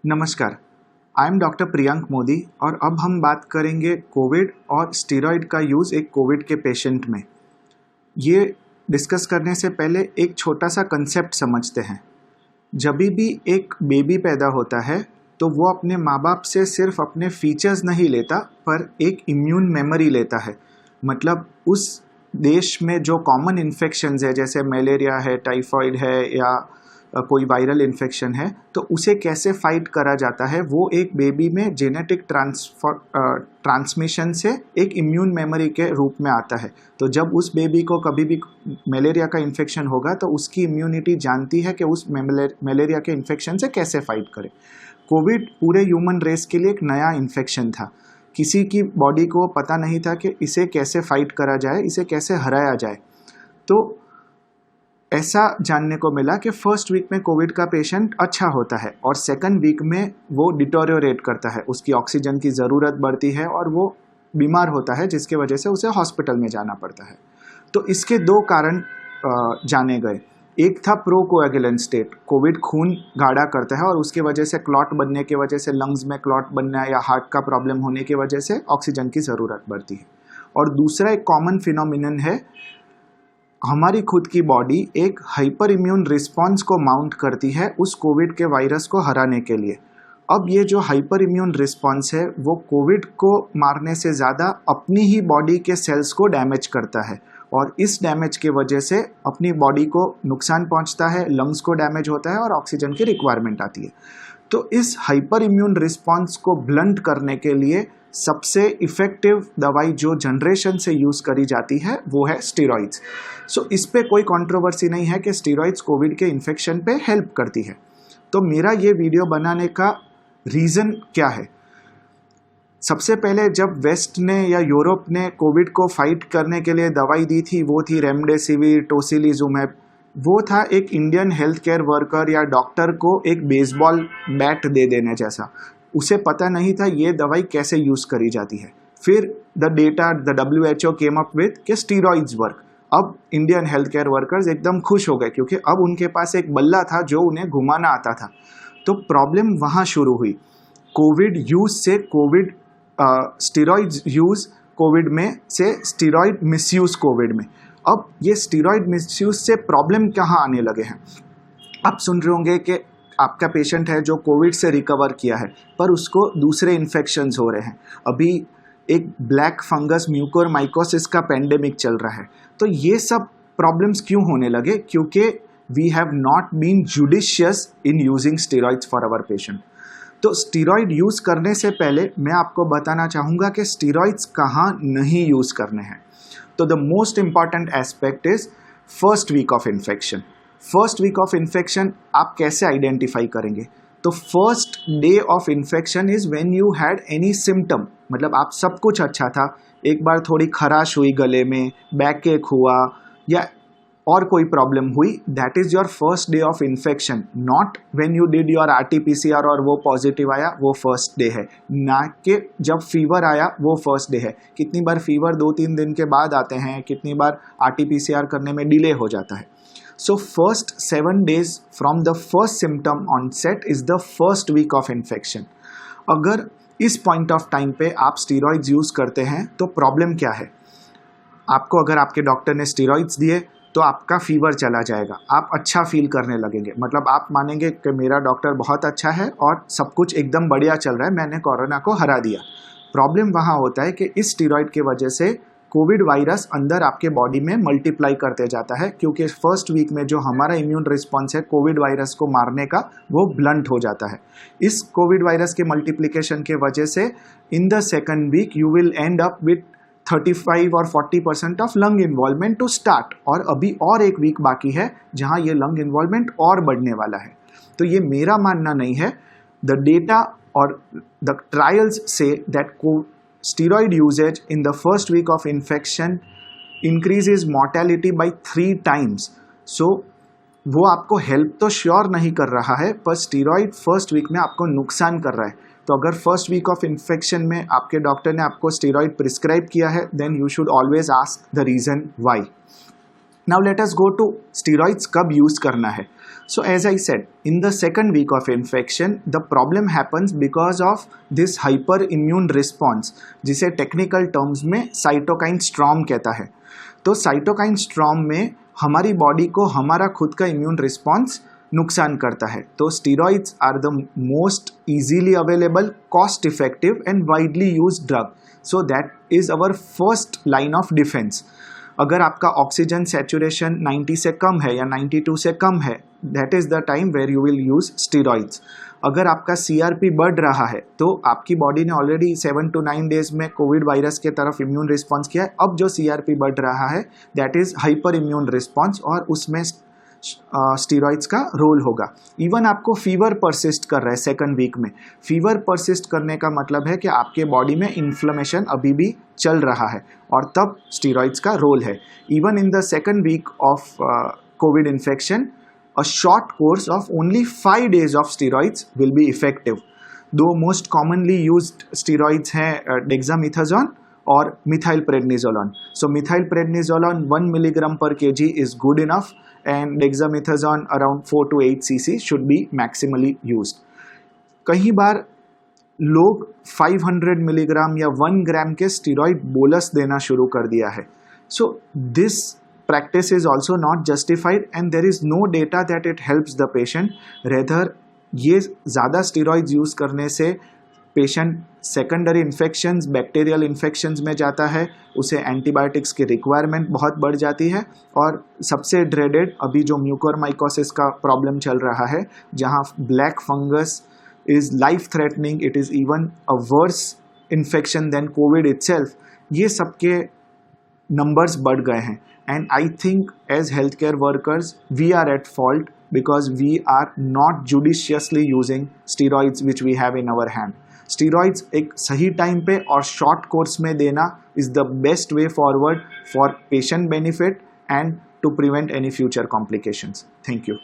नमस्कार। I am doctor Priyank Modi और अब हम बात करेंगे कोविड और स्टेरॉइड का यूज़ एक कोविड के पेशेंट में। ये डिस्कस करने से पहले एक छोटा सा कंसेप्ट समझते हैं। जब भी एक बेबी पैदा होता है तो वो अपने माँ बाप से सिर्फ अपने फीचर्स नहीं लेता पर एक इम्यून मेमोरी लेता है। मतलब उस देश में जो कॉमन इन्फेक्शंस है जैसे मलेरिया है, टाइफाइड है या कोई वायरल इन्फेक्शन है तो उसे कैसे फाइट करा जाता है, वो एक बेबी में जेनेटिक ट्रांसमिशन से एक इम्यून मेमोरी के रूप में आता है। तो जब उस बेबी को कभी भी मलेरिया का इन्फेक्शन होगा तो उसकी इम्यूनिटी जानती है कि उस मलेरिया के इन्फेक्शन से कैसे फाइट करे। कोविड पूरे ह्यूमन रेस के लिए एक नया इन्फेक्शन था। किसी की बॉडी को पता नहीं था कि इसे कैसे फाइट करा जाए, इसे कैसे हराया जाए। तो ऐसा जानने को मिला कि फर्स्ट वीक में कोविड का पेशेंट अच्छा होता है और सेकंड वीक में वो डिटोरियोरेट करता है, उसकी ऑक्सीजन की ज़रूरत बढ़ती है और वो बीमार होता है जिसके वजह से उसे हॉस्पिटल में जाना पड़ता है। तो इसके दो कारण जाने गए। एक था प्रोकोएगुलेंट स्टेट, कोविड खून गाढ़ा करता है और उसके वजह से क्लॉट बनने की वजह से लंग्स में क्लॉट बनना या हार्ट का प्रॉब्लम होने की वजह से ऑक्सीजन की ज़रूरत बढ़ती है। और दूसरा एक कॉमन फिनोमिनन है, हमारी खुद की बॉडी एक हाइपर इम्यून रिस्पॉन्स को माउंट करती है उस कोविड के वायरस को हराने के लिए। अब ये जो हाइपर इम्यून रिस्पॉन्स है वो कोविड को मारने से ज़्यादा अपनी ही बॉडी के सेल्स को डैमेज करता है और इस डैमेज के वजह से अपनी बॉडी को नुकसान पहुंचता है, लंग्स को डैमेज होता है और ऑक्सीजन की रिक्वायरमेंट आती है। तो इस हाइपर इम्यून रिस्पॉन्स को ब्लंट करने के लिए सबसे इफ़ेक्टिव दवाई जो जनरेशन से यूज़ करी जाती है वो है स्टेरॉइड्स। सो इस पे कोई कंट्रोवर्सी नहीं है कि स्टेरॉइड्स कोविड के इन्फेक्शन पे हेल्प करती है। तो मेरा ये वीडियो बनाने का रीज़न क्या है? सबसे पहले जब वेस्ट ने या यूरोप ने कोविड को फाइट करने के लिए दवाई दी थी वो थी रेमडेसिविर, टोसिलिजुमैब। वो था एक इंडियन हेल्थ केयर वर्कर या डॉक्टर को एक बेसबॉल बैट दे देने जैसा। उसे पता नहीं था ये दवाई कैसे यूज़ करी जाती है। फिर the WHO came up with के स्टीरॉइड्स वर्क। अब इंडियन हेल्थ केयर वर्कर्स एकदम खुश हो गए क्योंकि अब उनके पास एक बल्ला था जो उन्हें घुमाना आता था। तो प्रॉब्लम वहाँ शुरू हुई। कोविड यूज से कोविड स्टीरॉइड्स यूज कोविड में से स्टीरॉइड मिसयूज कोविड में। अब ये स्टीरॉइड मिसयूज से प्रॉब्लम कहाँ आने लगे हैं? आप सुन रहे होंगे कि आपका पेशेंट है जो कोविड से रिकवर किया है पर उसको दूसरे इन्फेक्शंस हो रहे हैं। अभी एक ब्लैक फंगस म्यूकोरमाइकोसिस का पेंडेमिक चल रहा है। तो ये सब प्रॉब्लम्स क्यों होने लगे? क्योंकि we have not been judicious in using steroids for our patient. तो स्टेरॉइड यूज़ करने से पहले मैं आपको बताना चाहूँगा कि स्टेरॉइड्स कहाँ नहीं यूज़ करने हैं। तो the most important aspect is first week of infection. First week of infection आप कैसे आइडेंटिफाई करेंगे? तो first day of infection is when you had any symptom, मतलब आप सब कुछ अच्छा था, एक बार थोड़ी खराश हुई गले में, बैक एक हुआ या और कोई प्रॉब्लम हुई, that is your first day of infection. Not when you did your RT-PCR और वो पॉजिटिव आया वो फर्स्ट डे है, ना कि जब फीवर आया वो फर्स्ट डे है। कितनी बार फीवर 2-3 दिन के बाद आते हैं, कितनी बार RT-PCR करने में डिले हो जाता है। So first 7 days from the first symptom onset is the first week of infection. अगर इस पॉइंट ऑफ टाइम पे आप स्टीरॉइड्स यूज़ करते हैं तो प्रॉब्लम क्या है? आपको अगर आपके डॉक्टर ने स्टीरॉइड्स दिए तो आपका फीवर चला जाएगा, आप अच्छा फील करने लगेंगे, मतलब आप मानेंगे कि मेरा डॉक्टर बहुत अच्छा है और सब कुछ एकदम बढ़िया चल रहा है, मैंने कोरोना को हरा दिया। प्रॉब्लम वहाँ होता है कि इस स्टीरॉइड की वजह से कोविड वायरस अंदर आपके बॉडी में मल्टीप्लाई करते जाता है, क्योंकि फर्स्ट वीक में जो हमारा इम्यून रिस्पॉन्स है कोविड वायरस को मारने का वो ब्लंट हो जाता है। इस कोविड वायरस के मल्टीप्लिकेशन के वजह से in the second week you will end up with 35 और 40% of lung involvement to start, और अभी और एक वीक बाकी है जहां ये लंग इन्वॉल्वमेंट और बढ़ने वाला है। तो ये मेरा मानना नहीं है, द डेटा और the trials say that steroid usage in the first week of infection increases mortality by 3 times. So वो आपको हेल्प तो श्योर नहीं कर रहा है पर स्टीरॉइड फर्स्ट वीक में आपको नुकसान कर रहा है। तो अगर फर्स्ट वीक ऑफ इन्फेक्शन में आपके डॉक्टर ने आपको स्टीरॉइड प्रिस्क्राइब किया है then you should always ask the reason why. Now let us go to steroids कब use करना है. So as I said, in the second week of infection, the problem happens because of this hyperimmune response, जिसे technical terms में cytokine storm कहता है. तो cytokine storm में हमारी body को हमारा खुद का immune response नुकसान करता है. तो steroids are the most easily available, cost effective and widely used drug. So that is our first line of defense. अगर आपका ऑक्सीजन सैचुरेशन 90 से कम है या 92 से कम है, that is the time where you will use steroids. अगर आपका सीआरपी बढ़ रहा है तो आपकी बॉडी ने ऑलरेडी 7 to 9 डेज में कोविड वायरस के तरफ इम्यून रिस्पॉन्स किया है. अब जो सीआरपी बढ़ रहा है that is hyper immune response और उसमें स्टीरॉइड्स का रोल होगा. इवन आपको फीवर परसिस्ट कर रहा है सेकंड वीक में. फीवर परसिस्ट करने का मतलब है कि आपके बॉडी में इन्फ्लेमेशन अभी भी चल रहा है और तब स्टीरॉइड्स का रोल है. Even in the second week of covid infection a short course of only 5 days of steroids will be effective. दो मोस्ट कॉमनली यूज्ड स्टीरॉइड्स हैं डेक्सामेथासोन और methyl prednisolone. So methyl prednisolone 1 milligram per kg is good enough and dexamethasone around 4 to 8 cc should be maximally used. कई बार लोग 500 milligram या 1 ग्राम के steroid bolus देना शुरू कर दिया है. So this practice is also not justified and there is no data that it helps the patient. Rather ये ज़्यादा स्टीरॉइड्स यूज़ करने से patient secondary infections, bacterial infections में जाता है, उसे एंटीबायोटिक्स की रिक्वायरमेंट बहुत बढ़ जाती है. और सबसे ड्रेडेड अभी जो म्यूकोरमाइकोसिस का प्रॉब्लम चल रहा है, जहाँ black fungus is life threatening, it is even a worse infection than covid itself. ये सबके नंबर्स बढ़ गए हैं and I think as health care workers we are at fault because we are not judiciously using steroids which we have in our hand. Steroids एक सही time पे और short course में देना is the best way forward for patient benefit and to prevent any future complications. Thank you.